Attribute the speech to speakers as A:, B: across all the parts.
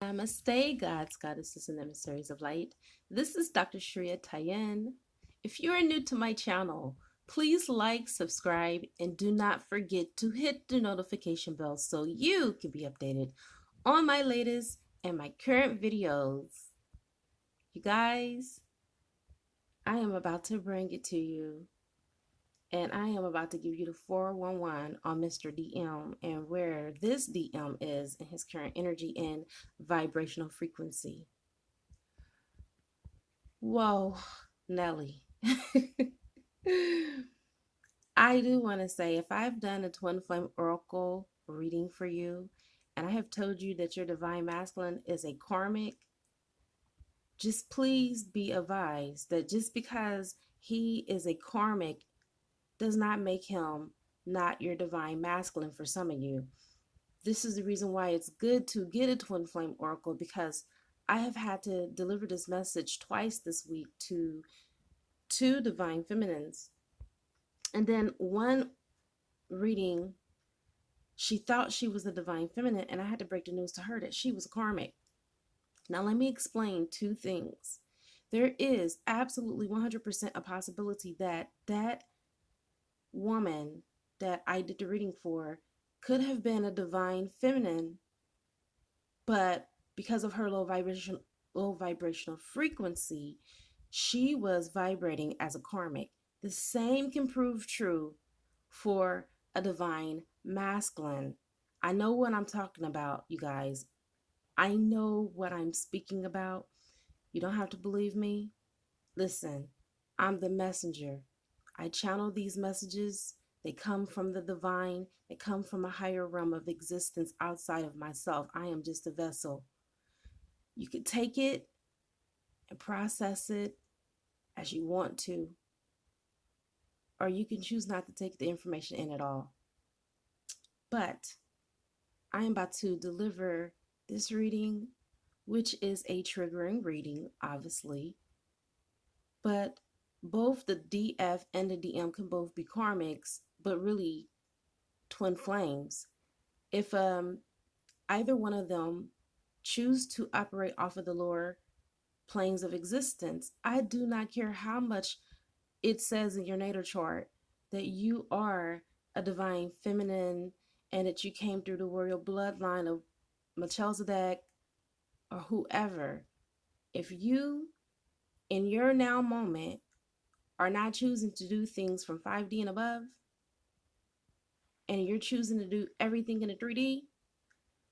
A: Namaste, gods, goddesses, and emissaries of light. This is Dr. Shreya Tayen. If you are new to my channel, please like, subscribe, and do not forget to hit the notification bell so you can be updated on my latest and my current videos. You guys, I am about to bring it to you, and I am about to give you the 411 on Mr. DM and where this DM is in his current energy and vibrational frequency. Whoa, Nelly. I do want to say, if I've done a twin flame oracle reading for you and I have told you that your divine masculine is a karmic, just please be advised that just because he is a karmic does not make him not your divine masculine for some of you. This is the reason why it's good to get a twin flame oracle, because I have had to deliver this message twice this week to two divine feminines. And then one reading, she thought she was a divine feminine, and I had to break the news to her that she was a karmic. Now, let me explain two things. There is absolutely 100% a possibility that that woman that I did the reading for could have been a divine feminine, but because of her low vibrational frequency, she was vibrating as a karmic. The same can prove true for a divine masculine. I know what I'm talking about, you guys. I know what I'm speaking about. You don't have to believe me. Listen, I'm the messenger. I channel these messages. They come from the divine. They come from a higher realm of existence outside of myself. I am just a vessel. You can take it and process it as you want to, or you can choose not to take the information in at all. But I am about to deliver this reading, which is a triggering reading, obviously. But both the DF and the DM can both be karmics, but really twin flames. If either one of them choose to operate off of the lower planes of existence, I do not care how much it says in your natal chart that you are a divine feminine and that you came through the royal bloodline of Melchizedek or whoever. If you, in your now moment, are not choosing to do things from 5D and above, and you're choosing to do everything in the 3D,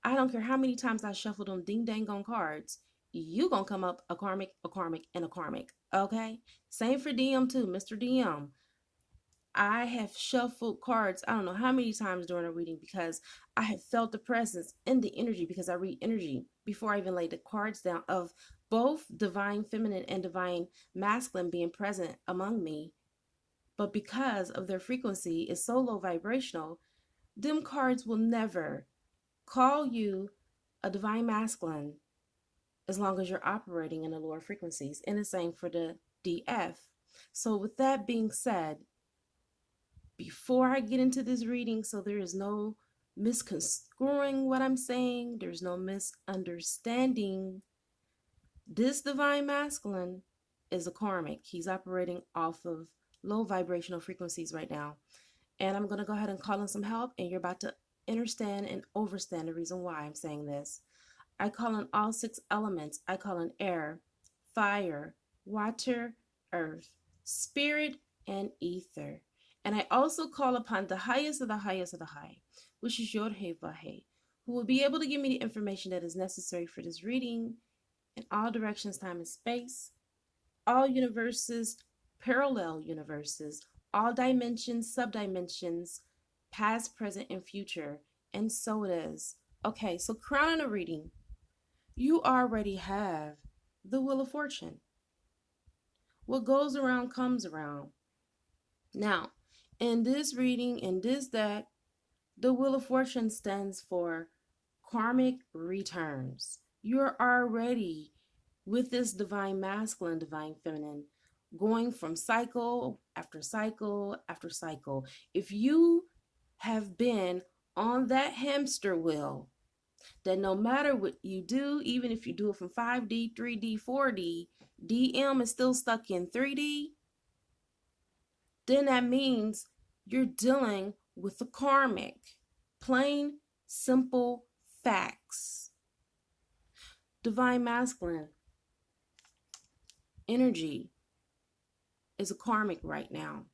A: I don't care how many times I shuffle them ding dang on cards, you gonna come up a karmic, a karmic, and a karmic. Okay? Same for DM too, Mr. DM. I have shuffled cards, I don't know how many times during a reading, because I have felt the presence in the energy, because I read energy before I even lay the cards down, of both divine feminine and divine masculine being present among me. But because of their frequency is so low vibrational, them cards will never call you a divine masculine as long as you're operating in the lower frequencies. And the same for the DF. So with that being said, before I get into this reading, so there is no misconstruing what I'm saying, there's no misunderstanding, this divine masculine is a karmic. He's operating off of low vibrational frequencies right now. And I'm going to go ahead and call in some help, and you're about to understand and overstand the reason why I'm saying this. I call in all 6 elements. I call in air, fire, water, earth, spirit, and ether. And I also call upon the highest of the highest of the high, which is Yod-He Vahe, who will be able to give me the information that is necessary for this reading in all directions, time, and space, all universes, parallel universes, all dimensions, subdimensions, past, present, and future. And so it is. Okay, so crowning a reading, you already have the Wheel of Fortune. What goes around comes around. Now, in this reading, in this deck, the Wheel of Fortune stands for karmic returns. You're already with this divine masculine, divine feminine, going from cycle after cycle after cycle. If you have been on that hamster wheel that no matter what you do, even if you do it from 5D, 3D, 4D, DM is still stuck in 3D, then that means you're dealing with the karmic. Plain, simple facts. Divine masculine energy is a karmic right now.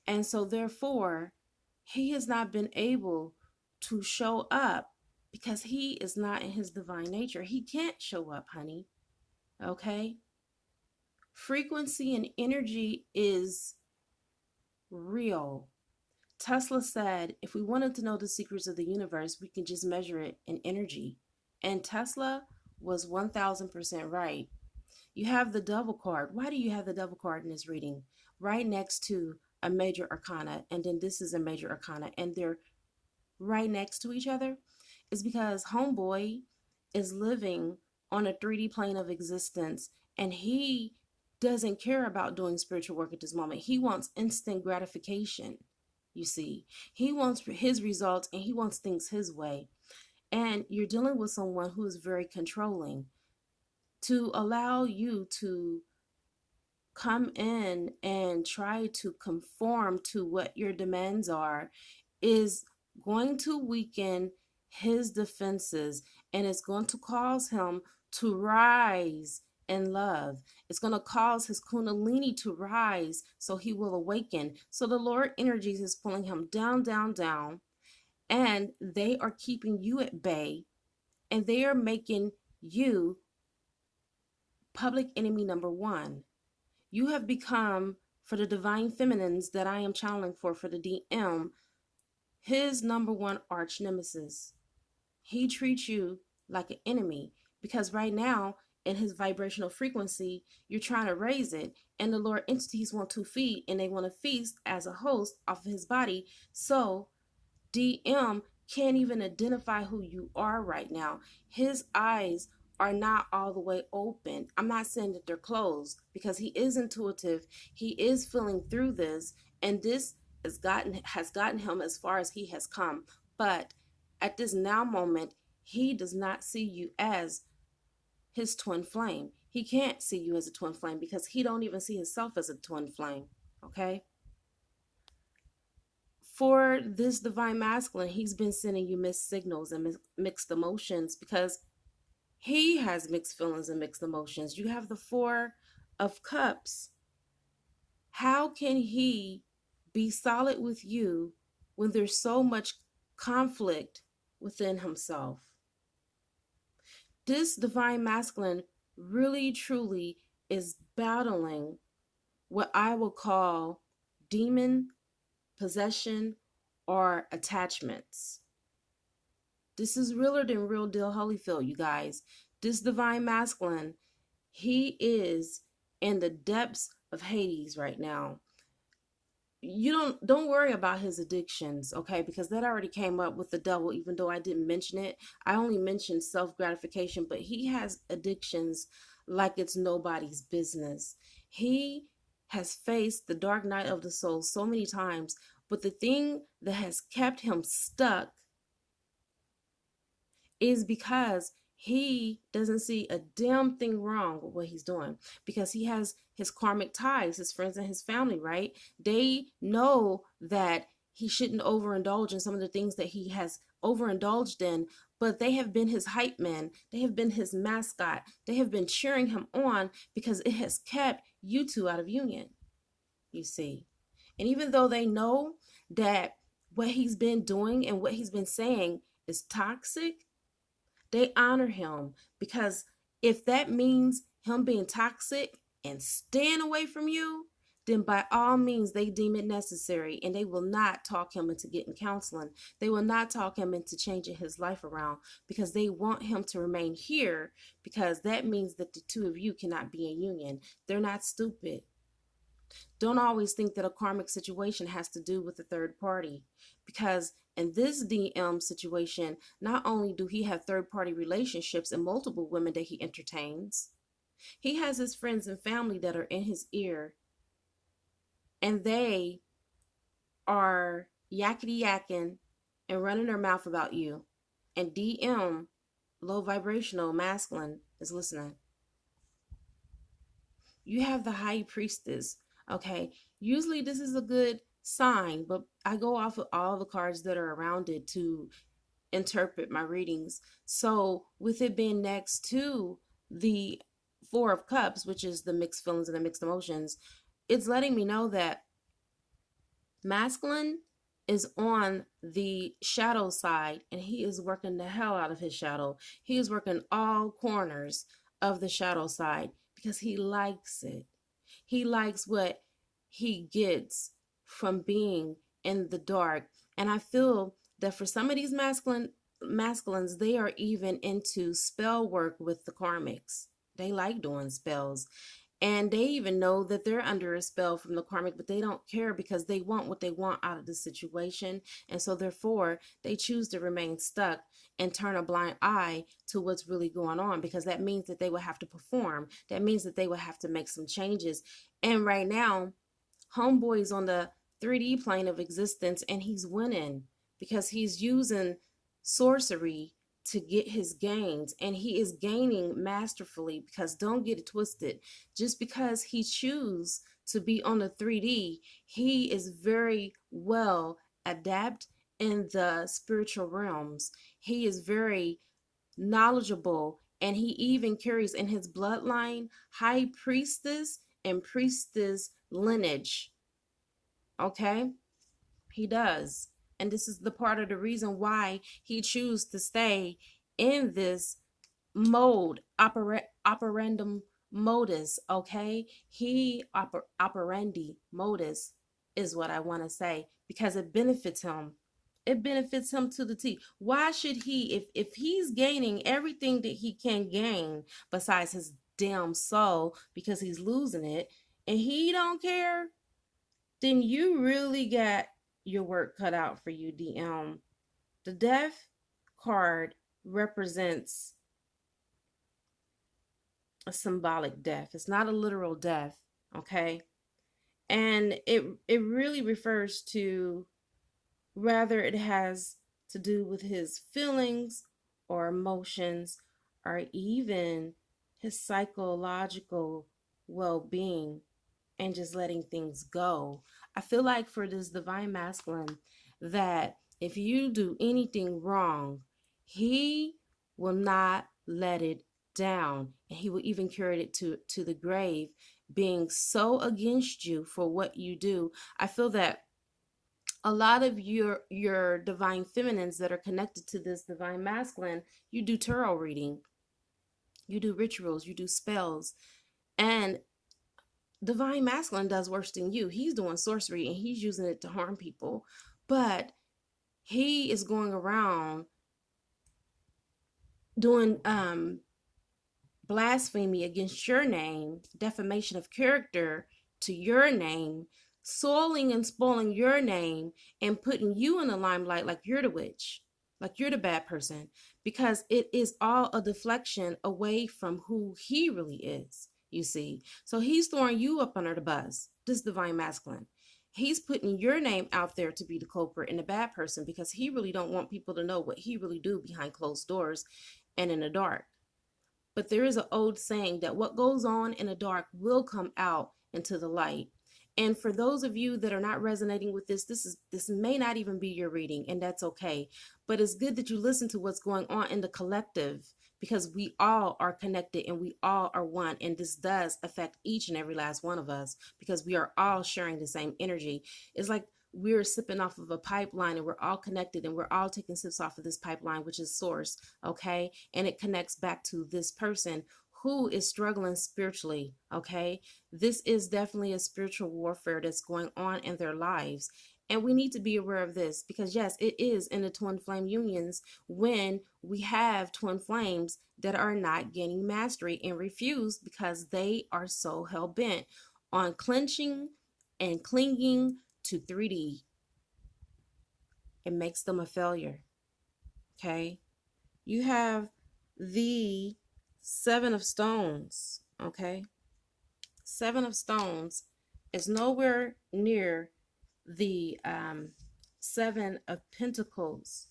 A: And so therefore, he has not been able to show up because he is not in his divine nature. He can't show up, honey. Okay? Frequency and energy is real. Tesla said if we wanted to know the secrets of the universe, we can just measure it in energy. And Tesla was 1000% right. You have the devil card. Why do you have the devil card in this reading? Right next to a major arcana, and then this is a major arcana, and they're right next to each other. Is because homeboy is living on a 3D plane of existence, and he doesn't care about doing spiritual work at this moment. He wants instant gratification. You see, he wants his results and he wants things his way. And you're dealing with someone who is very controlling. To allow you to come in and try to conform to what your demands are is going to weaken his defenses, and it's going to cause him to rise in love. It's going to cause his kundalini to rise so he will awaken. So the Lord energies is pulling him down, down, down, and they are keeping you at bay, and they are making you public enemy number one. You have become, for the divine feminines that I am channeling for the DM, his number one arch nemesis. He treats you like an enemy because right now in his vibrational frequency, you're trying to raise it, and the lower entities want to feed, and they want to feast as a host off of his body. So DM can't even identify who you are right now. His eyes are not all the way open. I'm not saying that they're closed because he is intuitive. He is feeling through this, and this has gotten him as far as he has come. But at this now moment, he does not see you as his twin flame. He can't see you as a twin flame because he don't even see himself as a twin flame. Okay? For this divine masculine, he's been sending you mixed signals and mixed emotions because he has mixed feelings and mixed emotions. You have the Four of Cups. How can he be solid with you when there's so much conflict within himself? This divine masculine really truly is battling what I will call demon possession or attachments. This is realer than real deal Holyfield, you guys. This divine masculine, he is in the depths of Hades right now. You don't worry about his addictions, okay? Because that already came up with the devil, even though I didn't mention it. I only mentioned self-gratification, but he has addictions like it's nobody's business. He has faced the dark night of the soul so many times, but the thing that has kept him stuck is because he doesn't see a damn thing wrong with what he's doing, because he has his karmic ties, his friends and his family, right? They know that he shouldn't overindulge in some of the things that he has overindulged in, but they have been his hype man. They have been his mascot. They have been cheering him on because it has kept you two out of union, you see. And even though they know that what he's been doing and what he's been saying is toxic, they honor him, because if that means him being toxic and staying away from you, then by all means they deem it necessary, and they will not talk him into getting counseling. They will not talk him into changing his life around, because they want him to remain here, because that means that the two of you cannot be in union. They're not stupid. Don't always think that a karmic situation has to do with a third party, because in this DM situation, not only do he have third party relationships and multiple women that he entertains, he has his friends and family that are in his ear, and they are yakety yakking and running their mouth about you. And DM low vibrational masculine is listening. You have the high priestess. Okay. Usually this is a good sign, but I go off of all the cards that are around it to interpret my readings. So with it being next to the Four of Cups, which is the mixed feelings and the mixed emotions, it's letting me know that masculine is on the shadow side, and he is working the hell out of his shadow. He is working all corners of the shadow side because he likes it. He likes what he gets from being in the dark. And I feel that for some of these masculines, they are even into spell work with the karmics. They like doing spells. And they even know that they're under a spell from the karmic, but they don't care because they want what they want out of the situation. And so therefore, they choose to remain stuck and turn a blind eye to what's really going on, because that means that they will have to perform. That means that they will have to make some changes. And right now, Homeboy's on the 3D plane of existence, and he's winning because he's using sorcery to get his gains, and he is gaining masterfully. Because don't get it twisted, just because he chooses to be on the 3D, he is very well adept in the spiritual realms. He is very knowledgeable, and he even carries in his bloodline high priestess and priestess lineage. Okay, he does. And this is the part of the reason why he chooses to stay in this mode, operandum modus. Okay, operandi modus is what I want to say, because it benefits him. It benefits him to the T. Why should he, if he's gaining everything that he can gain besides his damn soul, because he's losing it, and he don't care, then you really got your work cut out for you, DM. The death card represents a symbolic death. It's not a literal death, okay? And it really refers to, rather it has to do with his feelings or emotions, or even his psychological well-being, and just letting things go. I feel like for this divine masculine, that if you do anything wrong, he will not let it down, and he will even carry it to the grave, being so against you for what you do. I feel that a lot of your divine feminines that are connected to this divine masculine, you do tarot reading, you do rituals, you do spells, and divine masculine does worse than you. He's doing sorcery and he's using it to harm people, but he is going around doing blasphemy against your name, defamation of character to your name, soiling and spoiling your name, and putting you in the limelight like you're the witch, like you're the bad person, because it is all a deflection away from who he really is, you see. So he's throwing you up under the bus, this divine masculine. He's putting your name out there to be the culprit and the bad person, because he really don't want people to know what he really do behind closed doors and in the dark. But there is an old saying that what goes on in the dark will come out into the light. And for those of you that are not resonating with this may not even be your reading, and that's okay. But it's good that you listen to what's going on in the collective, because we all are connected and we all are one. And this does affect each and every last one of us, because we are all sharing the same energy. It's like we're sipping off of a pipeline, and we're all connected, and we're all taking sips off of this pipeline, which is source. Okay. And it connects back to this person who is struggling spiritually. Okay. This is definitely a spiritual warfare that's going on in their lives. And we need to be aware of this, because yes, it is in the twin flame unions when we have twin flames that are not gaining mastery and refuse, because they are so hell bent on clenching and clinging to 3D. It makes them a failure. Okay. You have the Seven of Stones. Okay. Seven of Stones is nowhere near the Seven of Pentacles.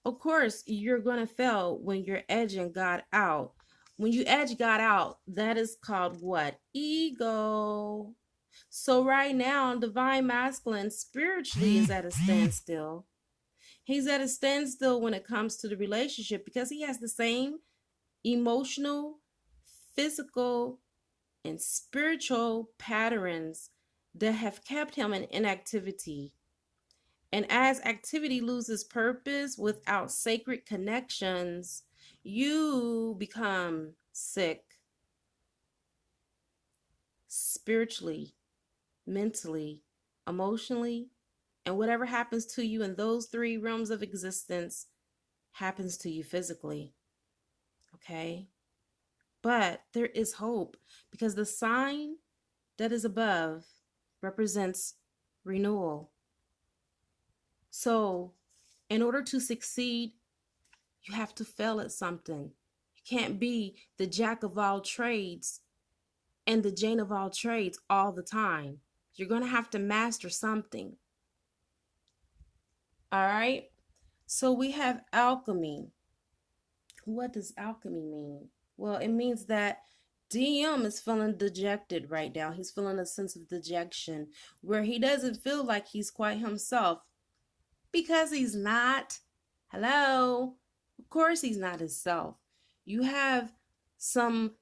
A: Of course, you're going to fail when you're edging God out. When you edge God out, that is called what? Ego. So right now, divine masculine spiritually is at a standstill. He's at a standstill when it comes to the relationship because he has the same emotional, physical, and spiritual patterns that have kept him in inactivity. And as activity loses purpose without sacred connections, you become sick spiritually, mentally, emotionally, and whatever happens to you in those three realms of existence happens to you physically. Okay? But there is hope because the sign that is above represents renewal. So, in order to succeed, you have to fail at something. You can't be the jack of all trades and the Jane of all trades all the time. You're going to have to master something. All right? So we have alchemy. What does alchemy mean? Well, it means that DM is feeling dejected right now. He's feeling a sense of dejection where he doesn't feel like he's quite himself because he's not. Hello? Of course, he's not himself. You have some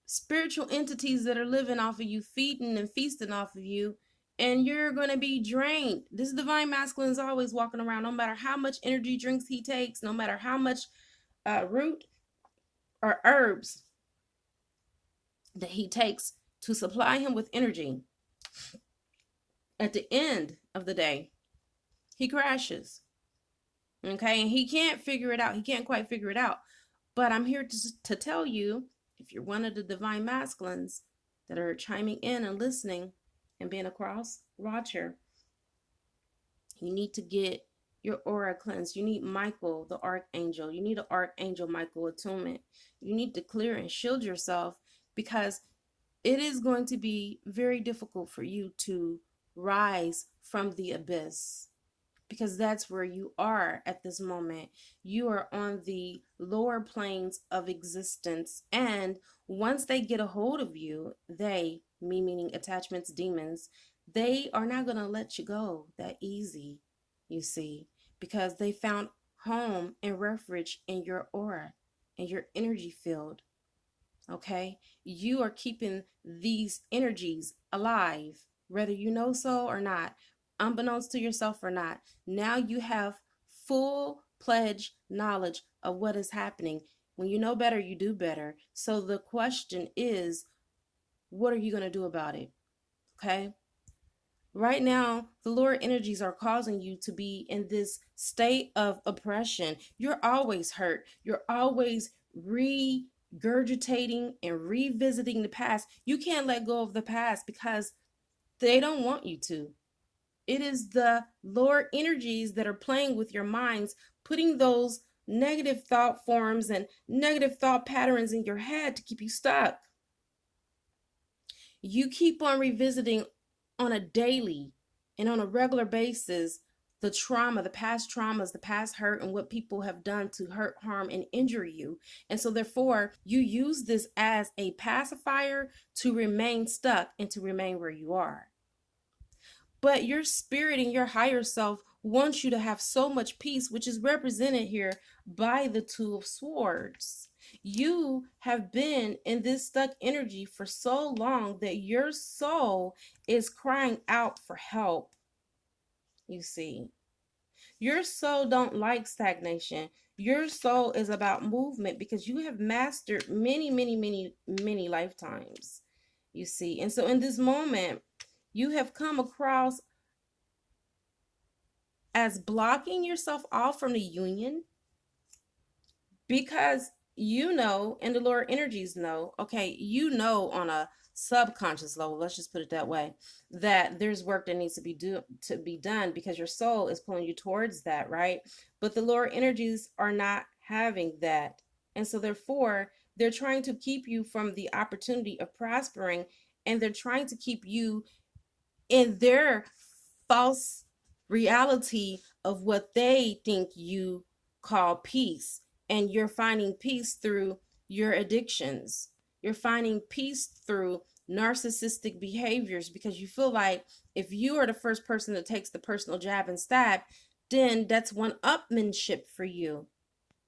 A: spiritual entities that are living off of you, feeding and feasting off of you, and you're going to be drained. This divine masculine is always walking around, no matter how much energy drinks he takes, no matter how much root or herbs that he takes to supply him with energy. At the end of the day, he crashes. Okay, and he can't figure it out. He can't quite figure it out. But I'm here to tell you, if you're one of the divine masculines that are chiming in and listening and being a cross watcher, you need to get your aura cleansed. You need Michael, the archangel. You need an archangel Michael attunement. You need to clear and shield yourself because it is going to be very difficult for you to rise from the abyss, because that's where you are at this moment. You are on the lower planes of existence, and once they get a hold of you, they, me meaning attachments, demons, they are not going to let you go that easy, you see, because they found home and refuge in your aura, in your energy field. Okay, you are keeping these energies alive, whether you know so or not, unbeknownst to yourself or not. Now you have full pledged knowledge of what is happening. When you know better, you do better. So the question is, what are you going to do about it? Okay. Right now, the lower energies are causing you to be in this state of oppression. You're always hurt. You're always regurgitating and revisiting the past. You can't let go of the past because they don't want you to. It is the lower energies that are playing with your minds, putting those negative thought forms and negative thought patterns in your head to keep you stuck. You keep on revisiting on a daily and on a regular basis the trauma, the past traumas, the past hurt, and what people have done to hurt, harm, and injure you. And so therefore, you use this as a pacifier to remain stuck and to remain where you are. But your spirit and your higher self wants you to have so much peace, which is represented here by the Two of Swords. You have been in this stuck energy for so long that your soul is crying out for help. You see, your soul don't like stagnation. Your soul is about movement because you have mastered many lifetimes. You see, and so in this moment, you have come across as blocking yourself off from the union because you know, and the lower energies know, okay, you know on a subconscious level, let's just put it that way, that there's work that needs to be done because your soul is pulling you towards that, right? But the lower energies are not having that. And so therefore, they're trying to keep you from the opportunity of prospering, and they're trying to keep you in their false reality of what they think you called peace, and you're finding peace through your addictions. You're finding peace through narcissistic behaviors because you feel like if you are the first person that takes the personal jab and stab, then that's one-upmanship for you.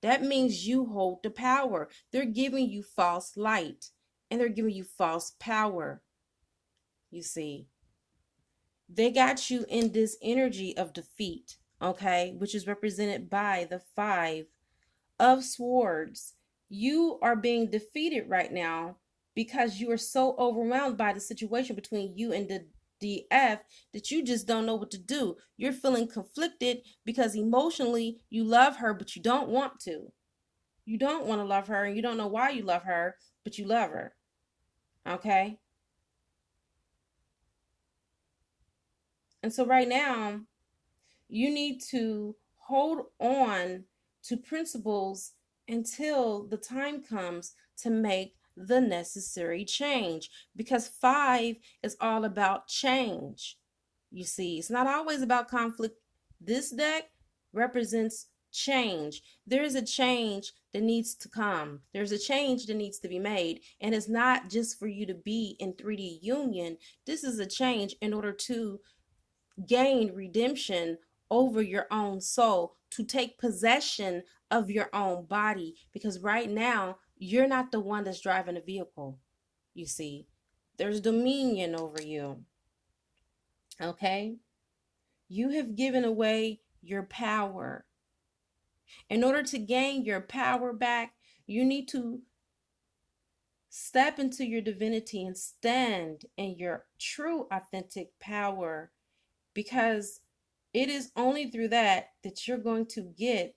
A: That means you hold the power. They're giving you false light and they're giving you false power. You see, they got you in this energy of defeat, okay, which is represented by the 5 of Swords. You are being defeated right now because you are so overwhelmed by the situation between you and the DF that you just don't know what to do. You're feeling conflicted because emotionally you love her, but you don't want to. You don't want to love her and you don't know why you love her, but you love her. Okay? And so right now, you need to hold on to principles until the time comes to make the necessary change, because 5 is all about change. You see, it's not always about conflict. This deck represents change. There is a change that needs to come. There's a change that needs to be made, and it's not just for you to be in 3D union. This is a change in order to gain redemption over your own soul, to take possession of your own body, because right now you're not the one that's driving the vehicle. You see, there's dominion over you. Okay, you have given away your power. In order to gain your power back, you need to step into your divinity and stand in your true authentic power, because it is only through that that you're going to get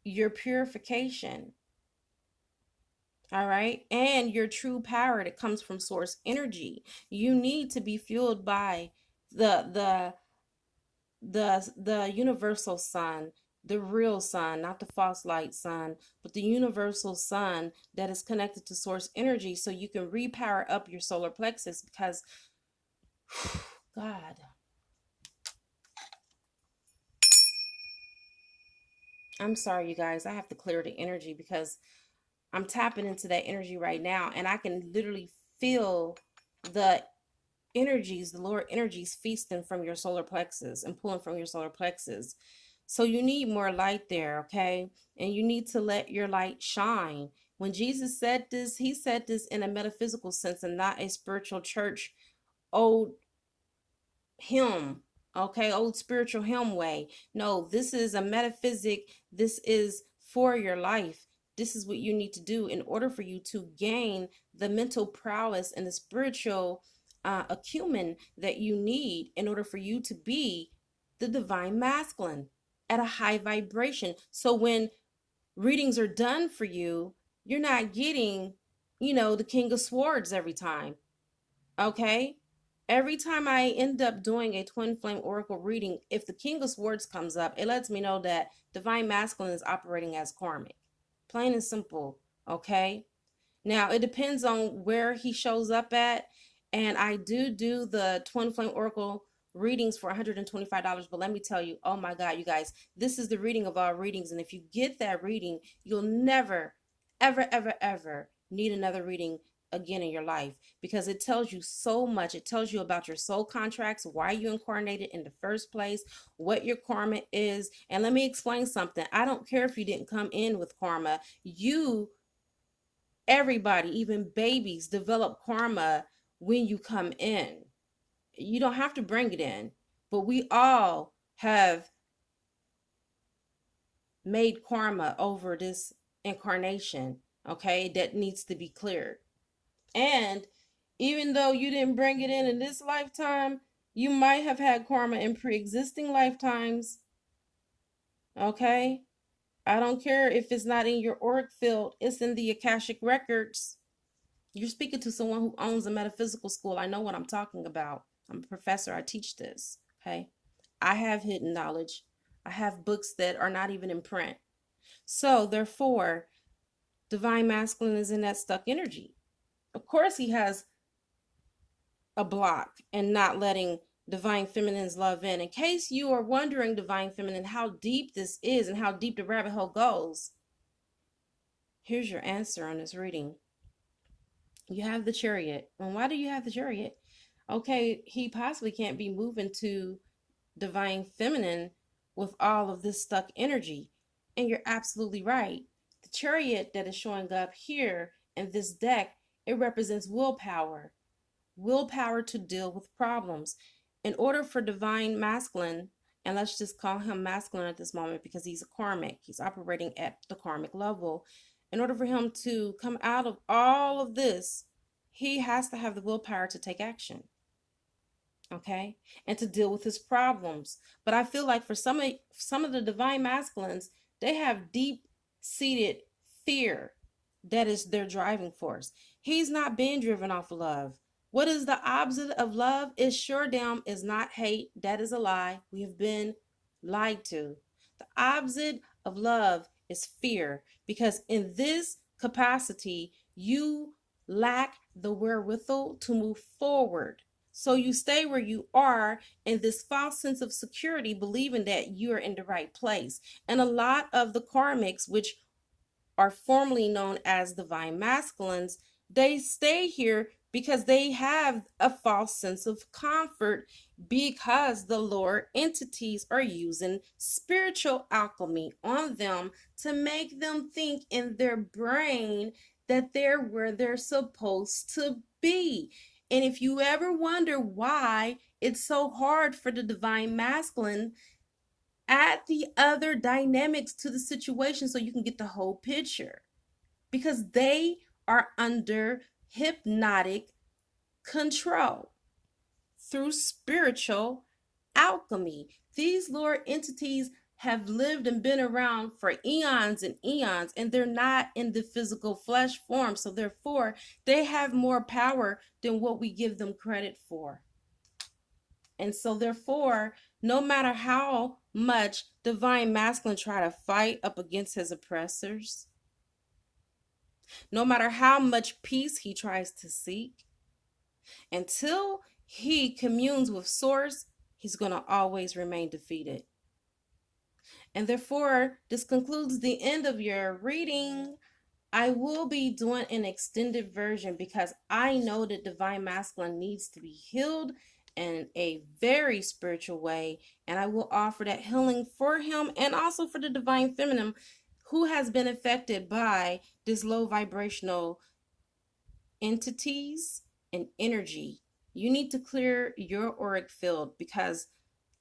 A: your purification. All right, and your true power that comes from source energy. You need to be fueled by the the universal sun, the real sun, not the false light sun, but the universal sun that is connected to source energy, so you can repower up your solar plexus. Because God, I'm sorry, you guys, I have to clear the energy because I'm tapping into that energy right now, and I can literally feel the energies, the lower energies feasting from your solar plexus and pulling from your solar plexus. So you need more light there, okay? And you need to let your light shine. When Jesus said this, he said this in a metaphysical sense and not a spiritual church old hymn, okay, old spiritual hymn way. No, this is a metaphysic. This is for your life. This is what you need to do in order for you to gain the mental prowess and the spiritual acumen that you need in order for you to be the divine masculine at a high vibration. So when readings are done for you, you're not getting, the King of Swords every time. Okay? Every time I end up doing a twin flame oracle reading, if the King of Swords comes up, it lets me know that divine masculine is operating as karmic. Plain and simple. Okay? Now, it depends on where he shows up at. And I do the twin flame oracle readings for $125. But let me tell you, oh my God, you guys, this is the reading of all readings. And if you get that reading, you'll never, ever, ever, ever need another reading again in your life, because it tells you so much. It tells you about your soul contracts, why you incarnated in the first place, what your karma is. And let me explain something. I don't care if you didn't come in with karma. Everybody, even babies, develop karma when you come in. You don't have to bring it in, but we all have made karma over this incarnation, okay, that needs to be cleared. And even though you didn't bring it in this lifetime, you might have had karma in pre-existing lifetimes, okay? I don't care if it's not in your auric field, it's in the Akashic records. You're speaking to someone who owns a metaphysical school. I know what I'm talking about. I'm a professor. I teach this, okay? I have hidden knowledge. I have books that are not even in print. So, therefore, divine masculine is in that stuck energy. Of course, he has a block and not letting Divine Feminine's love in case you are wondering, Divine Feminine, how deep this is and how deep the rabbit hole goes, here's your answer on this reading. You have the Chariot. And why do you have the Chariot? Okay, he possibly can't be moving to Divine Feminine with all of this stuck energy. And you're absolutely right. The Chariot that is showing up here in this deck, it represents willpower. Willpower to deal with problems. In order for Divine Masculine, and let's just call him masculine at this moment because he's a karmic, he's operating at the karmic level. In order for him to come out of all of this, he has to have the willpower to take action. Okay, and to deal with his problems. But I feel like for some of the divine masculines, they have deep-seated fear that is their driving force. He's not being driven off of love. What is the opposite of love? Is sure damn is not hate. That is a lie. We have been lied to. The opposite of love is fear, because in this capacity, you lack the wherewithal to move forward. So you stay where you are in this false sense of security, believing that you are in the right place. And a lot of the karmics, which are formerly known as divine masculines, they stay here because they have a false sense of comfort, because the lower entities are using spiritual alchemy on them to make them think in their brain that they're where they're supposed to be. And if you ever wonder why it's so hard for the divine masculine, add the other dynamics to the situation so you can get the whole picture. Because they are under hypnotic control through spiritual alchemy. These lower entities have lived and been around for eons and eons, and they're not in the physical flesh form. So therefore, they have more power than what we give them credit for. And so therefore, no matter how much divine masculine try to fight up against his oppressors, no matter how much peace he tries to seek, until he communes with source, he's going to always remain defeated. And therefore, this concludes the end of your reading. I will be doing an extended version because I know that divine masculine needs to be healed in a very spiritual way, and I will offer that healing for him and also for the divine feminine who has been affected by this low vibrational entities and energy. You need to clear your auric field, because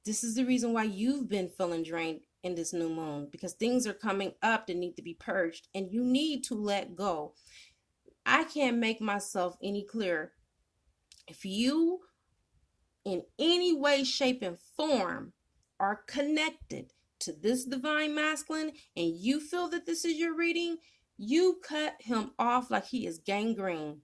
A: this is the reason why you've been feeling drained in this new moon, because things are coming up that need to be purged and you need to let go. I can't make myself any clearer. If you in any way, shape, and form are connected to this divine masculine and you feel that this is your reading, you cut him off like he is gangrene.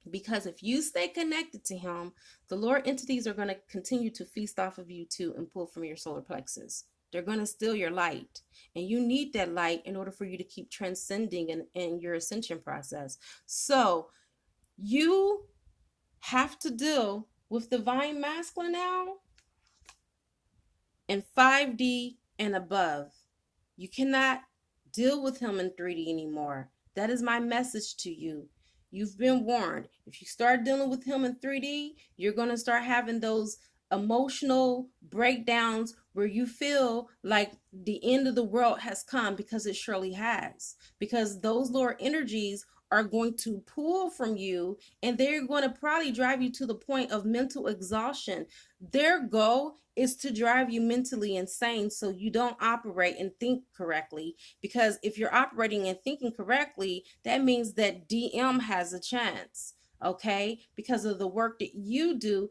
A: Because if you stay connected to him, the lower entities are going to continue to feast off of you too and pull from your solar plexus. They're going to steal your light, and you need that light in order for you to keep transcending in your ascension process. So you have to deal with divine masculine now in 5D and above. You cannot deal with him in 3D anymore. That is my message to you. You've been warned. If you start dealing with him in 3D, you're going to start having those emotional breakdowns where you feel like the end of the world has come, because it surely has. Because those lower energies are going to pull from you, and they're going to probably drive you to the point of mental exhaustion. Their goal is to drive you mentally insane so you don't operate and think correctly. Because if you're operating and thinking correctly, that means that DM has a chance, okay? Because of the work that you do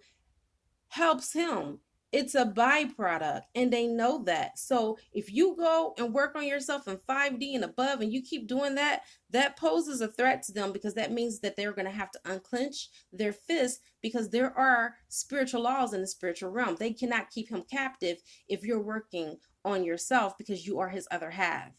A: helps him. It's a byproduct, and they know that. So if you go and work on yourself in 5D and above, and you keep doing that, that poses a threat to them, because that means that they're going to have to unclench their fists, because there are spiritual laws in the spiritual realm. They cannot keep him captive if you're working on yourself, because you are his other half.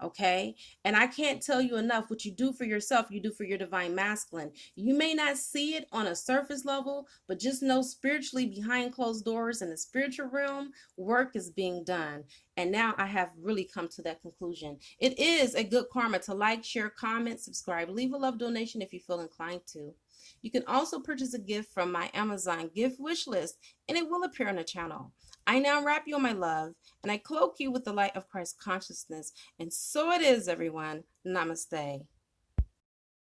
A: Okay. And I can't tell you enough, what you do for yourself, you do for your divine masculine. You may not see it on a surface level, but just know spiritually, behind closed doors in the spiritual realm, work is being done. And now I have really come to that conclusion. It is a good karma to like, share, comment, subscribe, leave a love donation if you feel inclined to. You can also purchase a gift from my Amazon gift wish list, and it will appear on the channel. I now wrap you in my love, and I cloak you with the light of Christ consciousness. And so it is, everyone. Namaste.